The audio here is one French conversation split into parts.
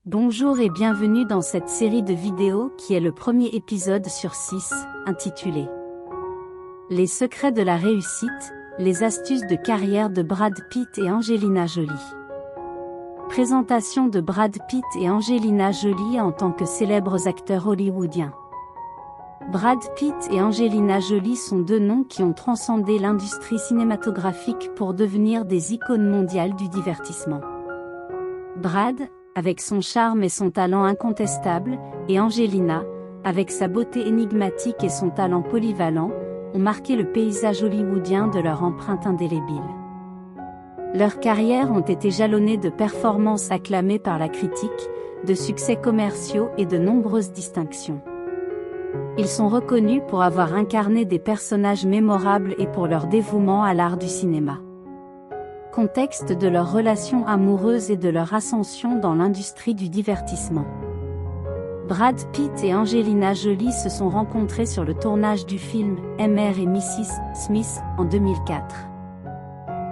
Bonjour et bienvenue dans cette série de vidéos qui est le premier épisode sur 6, intitulé Les secrets de la réussite, les astuces de carrière de Brad Pitt et Angelina Jolie. Présentation de Brad Pitt et Angelina Jolie en tant que célèbres acteurs hollywoodiens. Brad Pitt et Angelina Jolie sont deux noms qui ont transcendé l'industrie cinématographique pour devenir des icônes mondiales du divertissement. Brad, avec son charme et son talent incontestable, et Angelina, avec sa beauté énigmatique et son talent polyvalent, ont marqué le paysage hollywoodien de leur empreinte indélébile. Leurs carrières ont été jalonnées de performances acclamées par la critique, de succès commerciaux et de nombreuses distinctions. Ils sont reconnus pour avoir incarné des personnages mémorables et pour leur dévouement à l'art du cinéma. Contexte de leur relation amoureuse et de leur ascension dans l'industrie du divertissement. Brad Pitt et Angelina Jolie se sont rencontrés sur le tournage du film Mr. et Mrs. Smith en 2004.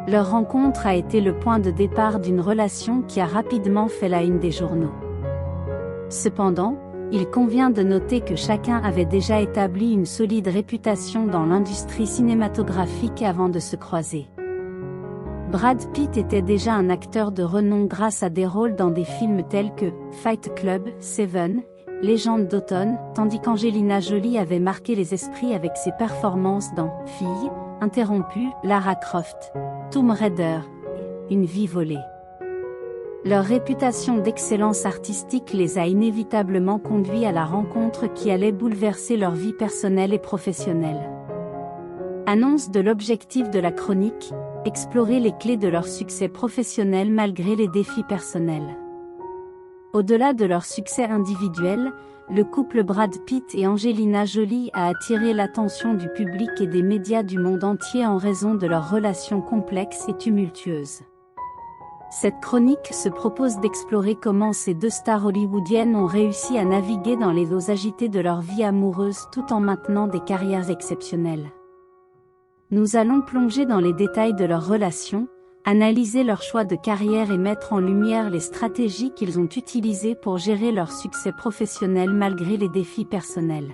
Leur rencontre a été le point de départ d'une relation qui a rapidement fait la une des journaux. Cependant, il convient de noter que chacun avait déjà établi une solide réputation dans l'industrie cinématographique avant de se croiser. Brad Pitt était déjà un acteur de renom grâce à des rôles dans des films tels que Fight Club, Seven, Légende d'automne, tandis qu'Angelina Jolie avait marqué les esprits avec ses performances dans Fille, Interrompue, Lara Croft, Tomb Raider, et Une vie volée. Leur réputation d'excellence artistique les a inévitablement conduits à la rencontre qui allait bouleverser leur vie personnelle et professionnelle. Annonce de l'objectif de la chronique, explorer les clés de leur succès professionnel malgré les défis personnels. Au-delà de leur succès individuel, le couple Brad Pitt et Angelina Jolie a attiré l'attention du public et des médias du monde entier en raison de leur relation complexe et tumultueuse. Cette chronique se propose d'explorer comment ces deux stars hollywoodiennes ont réussi à naviguer dans les eaux agitées de leur vie amoureuse tout en maintenant des carrières exceptionnelles. Nous allons plonger dans les détails de leur relation, analyser leur choix de carrière et mettre en lumière les stratégies qu'ils ont utilisées pour gérer leur succès professionnel malgré les défis personnels.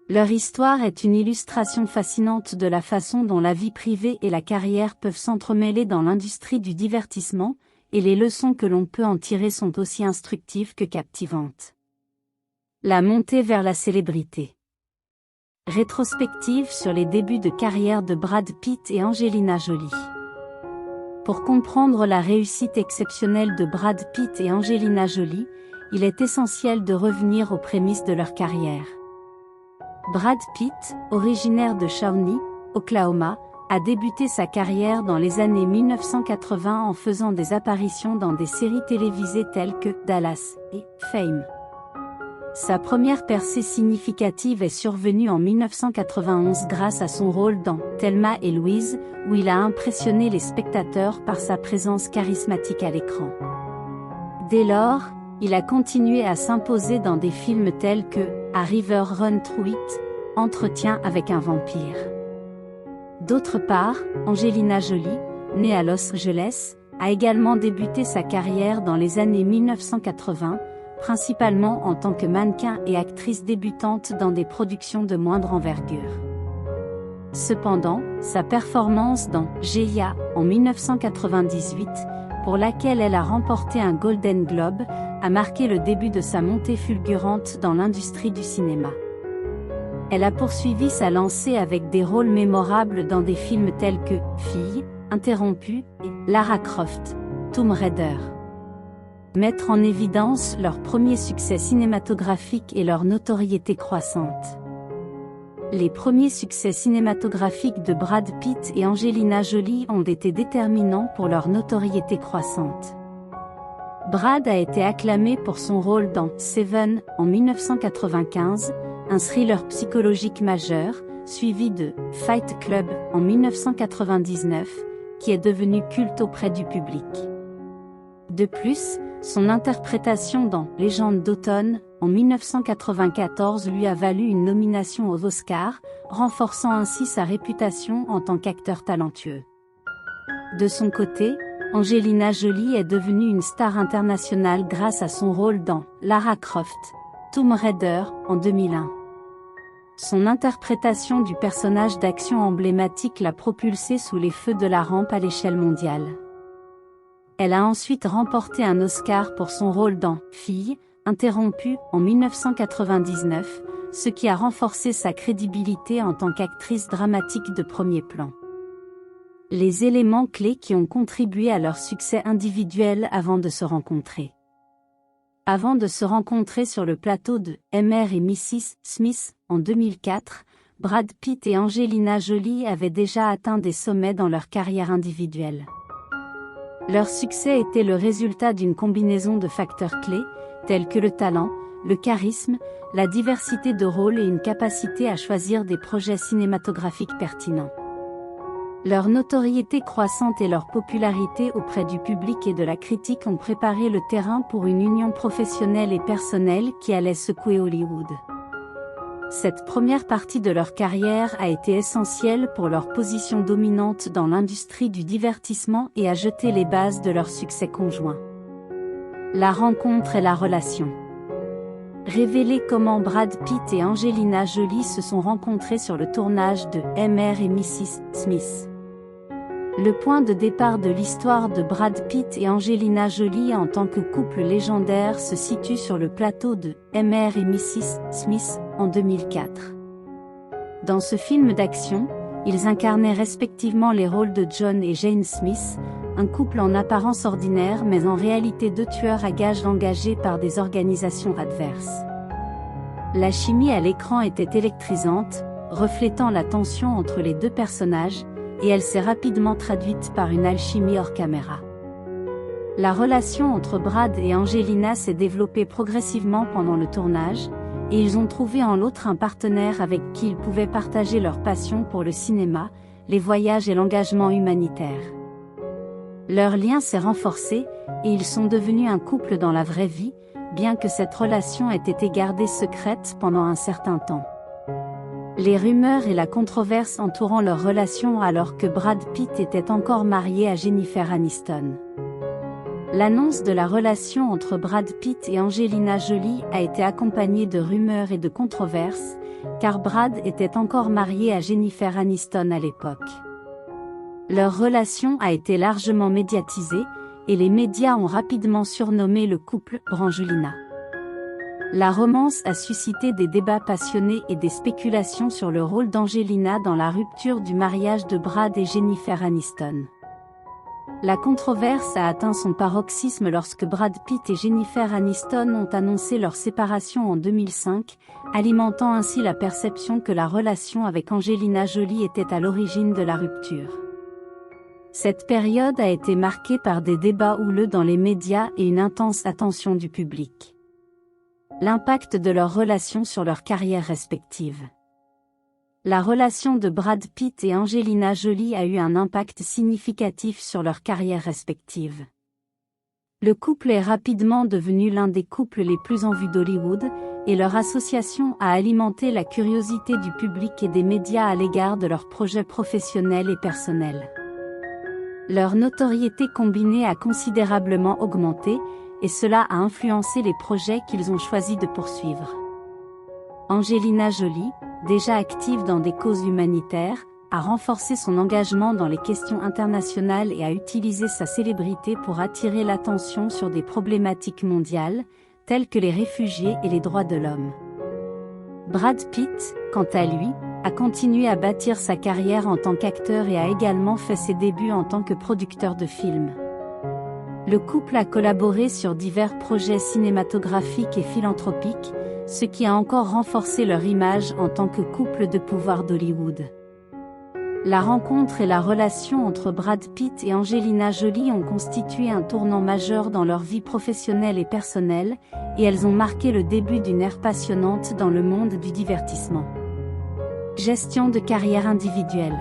Leur histoire est une illustration fascinante de la façon dont la vie privée et la carrière peuvent s'entremêler dans l'industrie du divertissement, et les leçons que l'on peut en tirer sont aussi instructives que captivantes. La montée vers la célébrité. Rétrospective sur les débuts de carrière de Brad Pitt et Angelina Jolie. Pour comprendre la réussite exceptionnelle de Brad Pitt et Angelina Jolie, il est essentiel de revenir aux prémices de leur carrière. Brad Pitt, originaire de Shawnee, Oklahoma, a débuté sa carrière dans les années 1980 en faisant des apparitions dans des séries télévisées telles que Dallas et Fame. Sa première percée significative est survenue en 1991 grâce à son rôle dans Thelma et Louise, où il a impressionné les spectateurs par sa présence charismatique à l'écran. Dès lors, il a continué à s'imposer dans des films tels que A River Run Through It, Entretien avec un vampire. D'autre part, Angelina Jolie, née à Los Angeles, a également débuté sa carrière dans les années 1980, principalement en tant que mannequin et actrice débutante dans des productions de moindre envergure. Cependant, sa performance dans Gia en 1998, pour laquelle elle a remporté un Golden Globe, a marqué le début de sa montée fulgurante dans l'industrie du cinéma. Elle a poursuivi sa lancée avec des rôles mémorables dans des films tels que Fille, Interrompue et Lara Croft, Tomb Raider. Mettre en évidence leur premier succès cinématographique et leur notoriété croissante. Les premiers succès cinématographiques de Brad Pitt et Angelina Jolie ont été déterminants pour leur notoriété croissante. Brad a été acclamé pour son rôle dans Seven en 1995, un thriller psychologique majeur, suivi de Fight Club en 1999, qui est devenu culte auprès du public. De plus, son interprétation dans Légende d'automne, en 1994 lui a valu une nomination aux Oscars, renforçant ainsi sa réputation en tant qu'acteur talentueux. De son côté, Angelina Jolie est devenue une star internationale grâce à son rôle dans Lara Croft, Tomb Raider, en 2001. Son interprétation du personnage d'action emblématique l'a propulsée sous les feux de la rampe à l'échelle mondiale. Elle a ensuite remporté un Oscar pour son rôle dans Fille, interrompue, en 1999, ce qui a renforcé sa crédibilité en tant qu'actrice dramatique de premier plan. Les éléments clés qui ont contribué à leur succès individuel avant de se rencontrer. Avant de se rencontrer sur le plateau de Mr. et Mrs. Smith, en 2004, Brad Pitt et Angelina Jolie avaient déjà atteint des sommets dans leur carrière individuelle. Leur succès était le résultat d'une combinaison de facteurs clés, tels que le talent, le charisme, la diversité de rôles et une capacité à choisir des projets cinématographiques pertinents. Leur notoriété croissante et leur popularité auprès du public et de la critique ont préparé le terrain pour une union professionnelle et personnelle qui allait secouer Hollywood. Cette première partie de leur carrière a été essentielle pour leur position dominante dans l'industrie du divertissement et a jeté les bases de leur succès conjoint. La rencontre et la relation. Révéler comment Brad Pitt et Angelina Jolie se sont rencontrés sur le tournage de Mr. et Mrs. Smith. Le point de départ de l'histoire de Brad Pitt et Angelina Jolie en tant que couple légendaire se situe sur le plateau de Mr. et Mrs. Smith, en 2004. Dans ce film d'action, ils incarnaient respectivement les rôles de John et Jane Smith, un couple en apparence ordinaire mais en réalité deux tueurs à gages engagés par des organisations adverses. La chimie à l'écran était électrisante, reflétant la tension entre les deux personnages, et elle s'est rapidement traduite par une alchimie hors caméra. La relation entre Brad et Angelina s'est développée progressivement pendant le tournage, et ils ont trouvé en l'autre un partenaire avec qui ils pouvaient partager leur passion pour le cinéma, les voyages et l'engagement humanitaire. Leur lien s'est renforcé, et ils sont devenus un couple dans la vraie vie, bien que cette relation ait été gardée secrète pendant un certain temps. Les rumeurs et la controverse entourant leur relation alors que Brad Pitt était encore marié à Jennifer Aniston. L'annonce de la relation entre Brad Pitt et Angelina Jolie a été accompagnée de rumeurs et de controverses, car Brad était encore marié à Jennifer Aniston à l'époque. Leur relation a été largement médiatisée, et les médias ont rapidement surnommé le couple Brangelina. La romance a suscité des débats passionnés et des spéculations sur le rôle d'Angelina dans la rupture du mariage de Brad et Jennifer Aniston. La controverse a atteint son paroxysme lorsque Brad Pitt et Jennifer Aniston ont annoncé leur séparation en 2005, alimentant ainsi la perception que la relation avec Angelina Jolie était à l'origine de la rupture. Cette période a été marquée par des débats houleux dans les médias et une intense attention du public. L'impact de leur relation sur leurs carrières respectives. La relation de Brad Pitt et Angelina Jolie a eu un impact significatif sur leurs carrières respectives. Le couple est rapidement devenu l'un des couples les plus en vue d'Hollywood, et leur association a alimenté la curiosité du public et des médias à l'égard de leurs projets professionnels et personnels. Leur notoriété combinée a considérablement augmenté, et cela a influencé les projets qu'ils ont choisi de poursuivre. Angelina Jolie, déjà active dans des causes humanitaires, a renforcé son engagement dans les questions internationales et a utilisé sa célébrité pour attirer l'attention sur des problématiques mondiales, telles que les réfugiés et les droits de l'homme. Brad Pitt, quant à lui, a continué à bâtir sa carrière en tant qu'acteur et a également fait ses débuts en tant que producteur de films. Le couple a collaboré sur divers projets cinématographiques et philanthropiques, ce qui a encore renforcé leur image en tant que couple de pouvoir d'Hollywood. La rencontre et la relation entre Brad Pitt et Angelina Jolie ont constitué un tournant majeur dans leur vie professionnelle et personnelle, et elles ont marqué le début d'une ère passionnante dans le monde du divertissement. Gestion de carrière individuelle.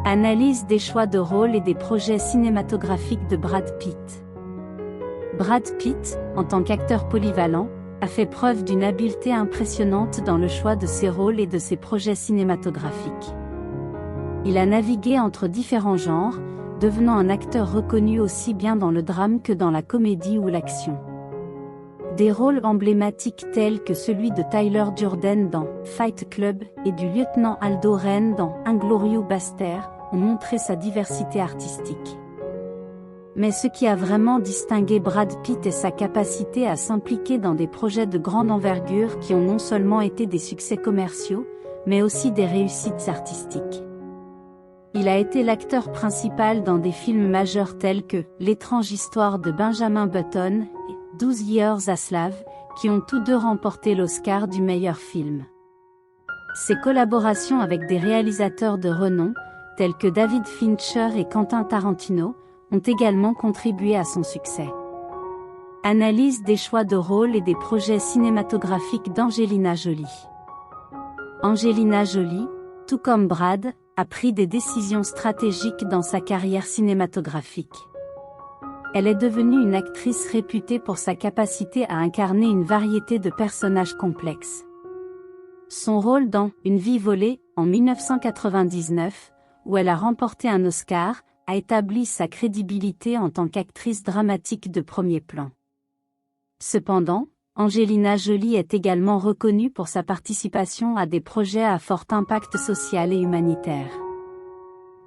Analyse des choix de rôle et des projets cinématographiques de Brad Pitt. Brad Pitt, en tant qu'acteur polyvalent, a fait preuve d'une habileté impressionnante dans le choix de ses rôles et de ses projets cinématographiques. Il a navigué entre différents genres, devenant un acteur reconnu aussi bien dans le drame que dans la comédie ou l'action. Des rôles emblématiques tels que celui de Tyler Durden dans Fight Club et du lieutenant Aldo Ren dans Inglourious Basterds ont montré sa diversité artistique. Mais ce qui a vraiment distingué Brad Pitt est sa capacité à s'impliquer dans des projets de grande envergure qui ont non seulement été des succès commerciaux, mais aussi des réussites artistiques. Il a été l'acteur principal dans des films majeurs tels que L'étrange histoire de Benjamin Button et 12 Years a Slave, qui ont tous deux remporté l'Oscar du meilleur film. Ses collaborations avec des réalisateurs de renom, tels que David Fincher et Quentin Tarantino, ont également contribué à son succès. Analyse des choix de rôle et des projets cinématographiques d'Angelina Jolie. Angelina Jolie, tout comme Brad, a pris des décisions stratégiques dans sa carrière cinématographique. Elle est devenue une actrice réputée pour sa capacité à incarner une variété de personnages complexes. Son rôle dans Une vie volée, en 1999, où elle a remporté un Oscar, a établi sa crédibilité en tant qu'actrice dramatique de premier plan. Cependant, Angelina Jolie est également reconnue pour sa participation à des projets à fort impact social et humanitaire.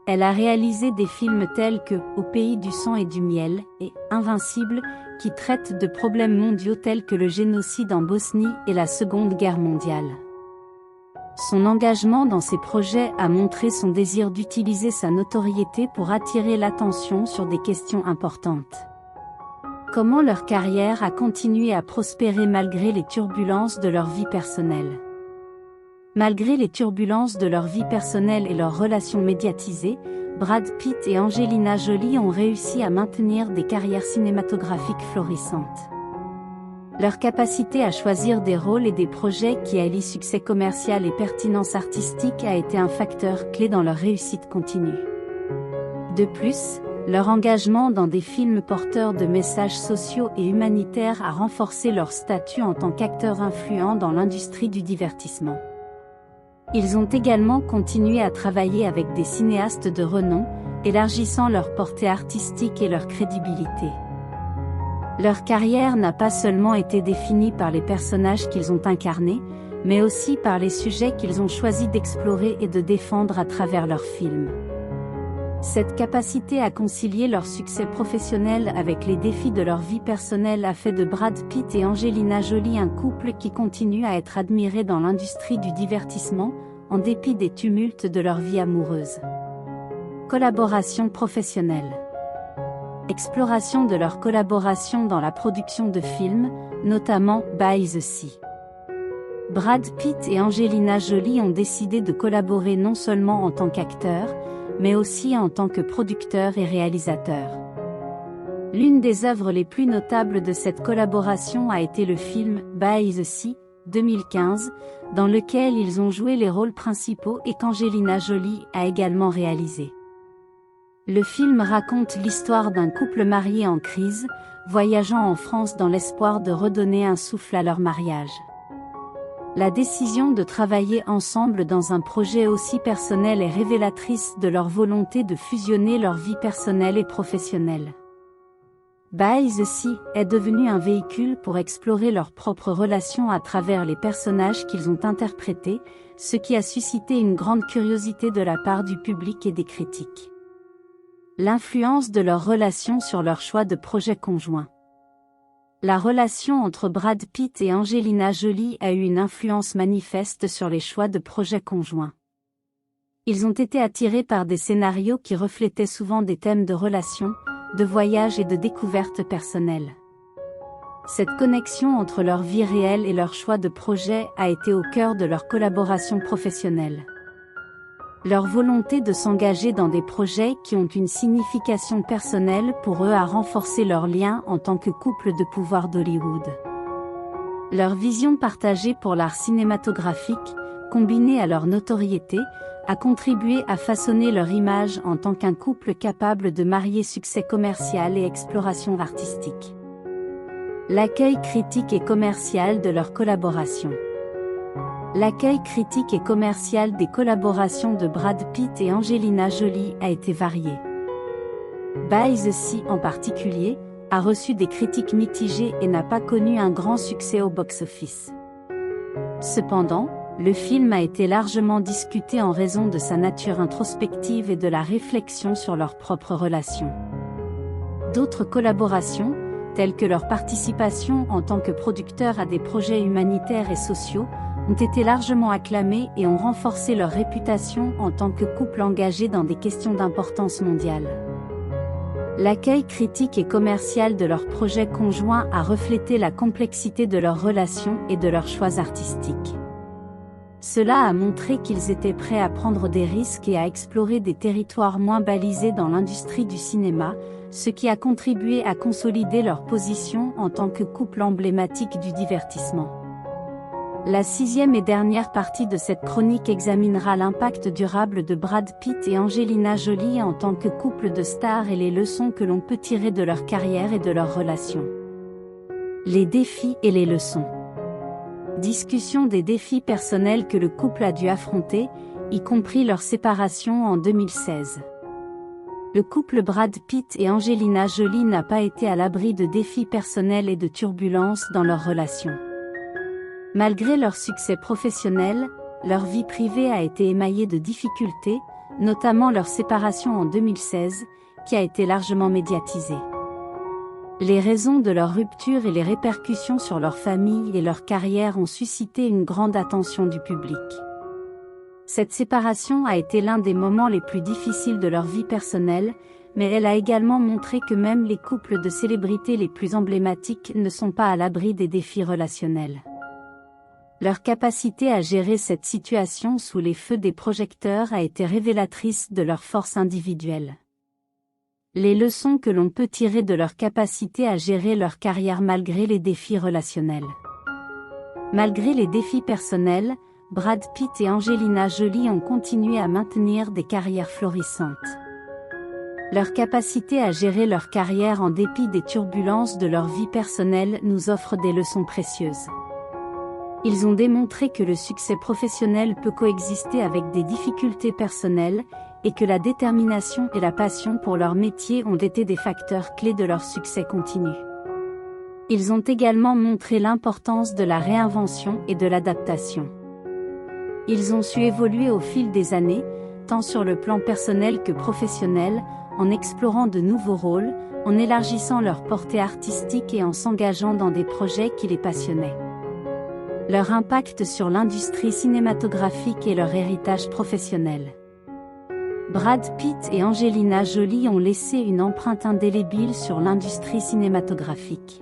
Elle a réalisé des films tels que Au pays du sang et du miel et Invincible, qui traitent de problèmes mondiaux tels que le génocide en Bosnie et la Seconde Guerre mondiale. Son engagement dans ces projets a montré son désir d'utiliser sa notoriété pour attirer l'attention sur des questions importantes. Comment leur carrière a continué à prospérer malgré les turbulences de leur vie personnelle. Malgré les turbulences de leur vie personnelle et leurs relations médiatisées, Brad Pitt et Angelina Jolie ont réussi à maintenir des carrières cinématographiques florissantes. Leur capacité à choisir des rôles et des projets qui allient succès commercial et pertinence artistique a été un facteur clé dans leur réussite continue. De plus, leur engagement dans des films porteurs de messages sociaux et humanitaires a renforcé leur statut en tant qu'acteurs influents dans l'industrie du divertissement. Ils ont également continué à travailler avec des cinéastes de renom, élargissant leur portée artistique et leur crédibilité. Leur carrière n'a pas seulement été définie par les personnages qu'ils ont incarnés, mais aussi par les sujets qu'ils ont choisi d'explorer et de défendre à travers leurs films. Cette capacité à concilier leur succès professionnel avec les défis de leur vie personnelle a fait de Brad Pitt et Angelina Jolie un couple qui continue à être admiré dans l'industrie du divertissement, en dépit des tumultes de leur vie amoureuse. Collaboration professionnelle. Exploration de leur collaboration dans la production de films, notamment By the Sea. Brad Pitt et Angelina Jolie ont décidé de collaborer non seulement en tant qu'acteurs, mais aussi en tant que producteurs et réalisateurs. L'une des œuvres les plus notables de cette collaboration a été le film By the Sea, 2015, dans lequel ils ont joué les rôles principaux et qu'Angelina Jolie a également réalisé. Le film raconte l'histoire d'un couple marié en crise, voyageant en France dans l'espoir de redonner un souffle à leur mariage. La décision de travailler ensemble dans un projet aussi personnel est révélatrice de leur volonté de fusionner leur vie personnelle et professionnelle. By the Sea est devenu un véhicule pour explorer leurs propres relations à travers les personnages qu'ils ont interprétés, ce qui a suscité une grande curiosité de la part du public et des critiques. L'influence de leur relation sur leur choix de projet conjoint. La relation entre Brad Pitt et Angelina Jolie a eu une influence manifeste sur les choix de projets conjoints. Ils ont été attirés par des scénarios qui reflétaient souvent des thèmes de relations, de voyage et de découvertes personnelles. Cette connexion entre leur vie réelle et leur choix de projet a été au cœur de leur collaboration professionnelle. Leur volonté de s'engager dans des projets qui ont une signification personnelle pour eux a renforcé leur lien en tant que couple de pouvoir d'Hollywood. Leur vision partagée pour l'art cinématographique, combinée à leur notoriété, a contribué à façonner leur image en tant qu'un couple capable de marier succès commercial et exploration artistique. L'accueil critique et commercial de leur collaboration. L'accueil critique et commercial des collaborations de Brad Pitt et Angelina Jolie a été varié. By the Sea en particulier, a reçu des critiques mitigées et n'a pas connu un grand succès au box-office. Cependant, le film a été largement discuté en raison de sa nature introspective et de la réflexion sur leurs propres relations. D'autres collaborations, telles que leur participation en tant que producteurs à des projets humanitaires et sociaux, ont été largement acclamées et ont renforcé leur réputation en tant que couple engagé dans des questions d'importance mondiale. L'accueil critique et commercial de leur projet conjoint a reflété la complexité de leurs relations et de leurs choix artistiques. Cela a montré qu'ils étaient prêts à prendre des risques et à explorer des territoires moins balisés dans l'industrie du cinéma, ce qui a contribué à consolider leur position en tant que couple emblématique du divertissement. La 6e et dernière partie de cette chronique examinera l'impact durable de Brad Pitt et Angelina Jolie en tant que couple de stars et les leçons que l'on peut tirer de leur carrière et de leurs relations. Les défis et les leçons. Discussion des défis personnels que le couple a dû affronter, y compris leur séparation en 2016. Le couple Brad Pitt et Angelina Jolie n'a pas été à l'abri de défis personnels et de turbulences dans leur relation. Malgré leur succès professionnel, leur vie privée a été émaillée de difficultés, notamment leur séparation en 2016, qui a été largement médiatisée. Les raisons de leur rupture et les répercussions sur leur famille et leur carrière ont suscité une grande attention du public. Cette séparation a été l'un des moments les plus difficiles de leur vie personnelle, mais elle a également montré que même les couples de célébrités les plus emblématiques ne sont pas à l'abri des défis relationnels. Leur capacité à gérer cette situation sous les feux des projecteurs a été révélatrice de leur force individuelle. Les leçons que l'on peut tirer de leur capacité à gérer leur carrière malgré les défis relationnels. Malgré les défis personnels, Brad Pitt et Angelina Jolie ont continué à maintenir des carrières florissantes. Leur capacité à gérer leur carrière en dépit des turbulences de leur vie personnelle nous offre des leçons précieuses. Ils ont démontré que le succès professionnel peut coexister avec des difficultés personnelles, et que la détermination et la passion pour leur métier ont été des facteurs clés de leur succès continu. Ils ont également montré l'importance de la réinvention et de l'adaptation. Ils ont su évoluer au fil des années, tant sur le plan personnel que professionnel, en explorant de nouveaux rôles, en élargissant leur portée artistique et en s'engageant dans des projets qui les passionnaient. Leur impact sur l'industrie cinématographique et leur héritage professionnel. Brad Pitt et Angelina Jolie ont laissé une empreinte indélébile sur l'industrie cinématographique.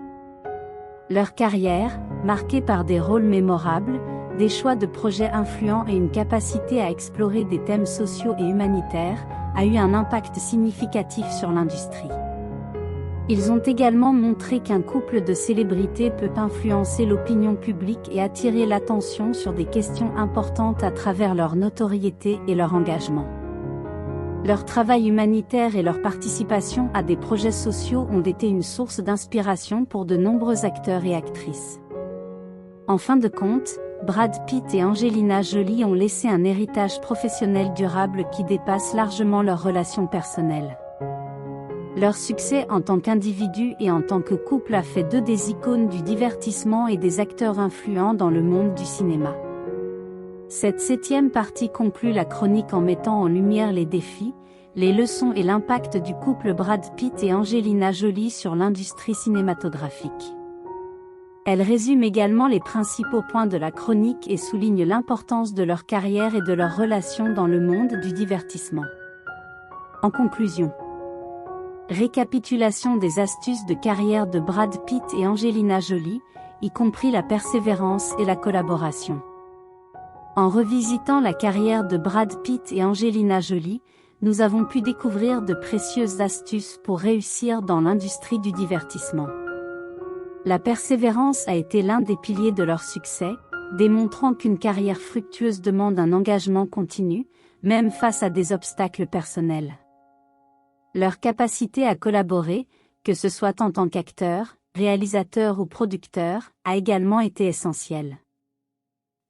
Leur carrière, marquée par des rôles mémorables, des choix de projets influents et une capacité à explorer des thèmes sociaux et humanitaires, a eu un impact significatif sur l'industrie. Ils ont également montré qu'un couple de célébrités peut influencer l'opinion publique et attirer l'attention sur des questions importantes à travers leur notoriété et leur engagement. Leur travail humanitaire et leur participation à des projets sociaux ont été une source d'inspiration pour de nombreux acteurs et actrices. En fin de compte, Brad Pitt et Angelina Jolie ont laissé un héritage professionnel durable qui dépasse largement leurs relations personnelles. Leur succès en tant qu'individu et en tant que couple a fait d'eux des icônes du divertissement et des acteurs influents dans le monde du cinéma. Cette 7e partie conclut la chronique en mettant en lumière les défis, les leçons et l'impact du couple Brad Pitt et Angelina Jolie sur l'industrie cinématographique. Elle résume également les principaux points de la chronique et souligne l'importance de leur carrière et de leurs relations dans le monde du divertissement. En conclusion, récapitulation des astuces de carrière de Brad Pitt et Angelina Jolie, y compris la persévérance et la collaboration. En revisitant la carrière de Brad Pitt et Angelina Jolie, nous avons pu découvrir de précieuses astuces pour réussir dans l'industrie du divertissement. La persévérance a été l'un des piliers de leur succès, démontrant qu'une carrière fructueuse demande un engagement continu, même face à des obstacles personnels. Leur capacité à collaborer, que ce soit en tant qu'acteur, réalisateur ou producteur, a également été essentielle.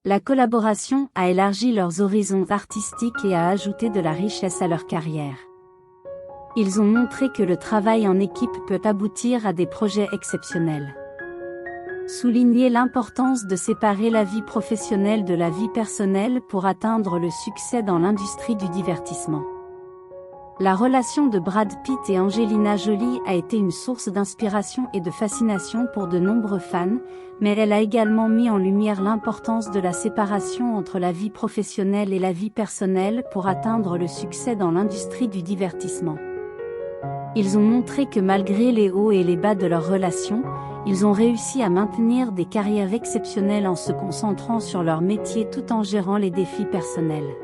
La collaboration a élargi leurs horizons artistiques et a ajouté de la richesse à leur carrière. Ils ont montré que le travail en équipe peut aboutir à des projets exceptionnels. Souligner l'importance de séparer la vie professionnelle de la vie personnelle pour atteindre le succès dans l'industrie du divertissement. La relation de Brad Pitt et Angelina Jolie a été une source d'inspiration et de fascination pour de nombreux fans, mais elle a également mis en lumière l'importance de la séparation entre la vie professionnelle et la vie personnelle pour atteindre le succès dans l'industrie du divertissement. Ils ont montré que malgré les hauts et les bas de leur relation, ils ont réussi à maintenir des carrières exceptionnelles en se concentrant sur leur métier tout en gérant les défis personnels.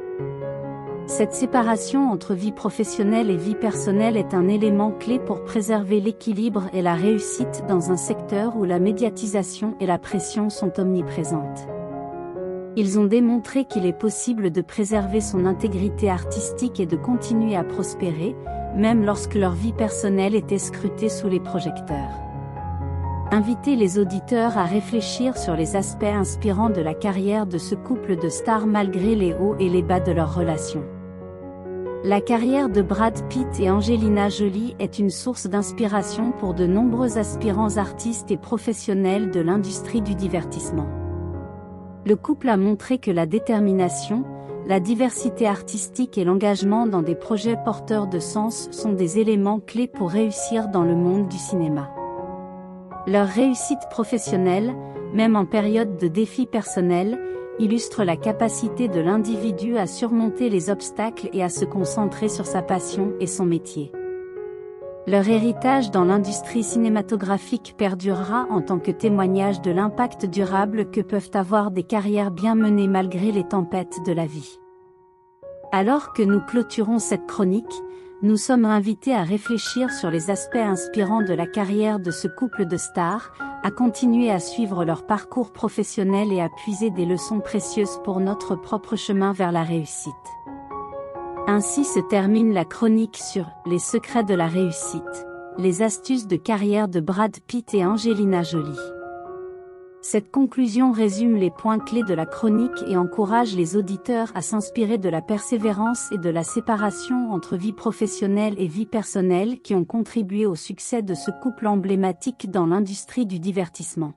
Cette séparation entre vie professionnelle et vie personnelle est un élément clé pour préserver l'équilibre et la réussite dans un secteur où la médiatisation et la pression sont omniprésentes. Ils ont démontré qu'il est possible de préserver son intégrité artistique et de continuer à prospérer, même lorsque leur vie personnelle était scrutée sous les projecteurs. Invitez les auditeurs à réfléchir sur les aspects inspirants de la carrière de ce couple de stars malgré les hauts et les bas de leur relation. La carrière de Brad Pitt et Angelina Jolie est une source d'inspiration pour de nombreux aspirants artistes et professionnels de l'industrie du divertissement. Le couple a montré que la détermination, la diversité artistique et l'engagement dans des projets porteurs de sens sont des éléments clés pour réussir dans le monde du cinéma. Leur réussite professionnelle, même en période de défis personnels, illustre la capacité de l'individu à surmonter les obstacles et à se concentrer sur sa passion et son métier. Leur héritage dans l'industrie cinématographique perdurera en tant que témoignage de l'impact durable que peuvent avoir des carrières bien menées malgré les tempêtes de la vie. Alors que nous clôturons cette chronique, nous sommes invités à réfléchir sur les aspects inspirants de la carrière de ce couple de stars, à continuer à suivre leur parcours professionnel et à puiser des leçons précieuses pour notre propre chemin vers la réussite. Ainsi se termine la chronique sur « Les secrets de la réussite », les astuces de carrière de Brad Pitt et Angelina Jolie. Cette conclusion résume les points clés de la chronique et encourage les auditeurs à s'inspirer de la persévérance et de la séparation entre vie professionnelle et vie personnelle qui ont contribué au succès de ce couple emblématique dans l'industrie du divertissement.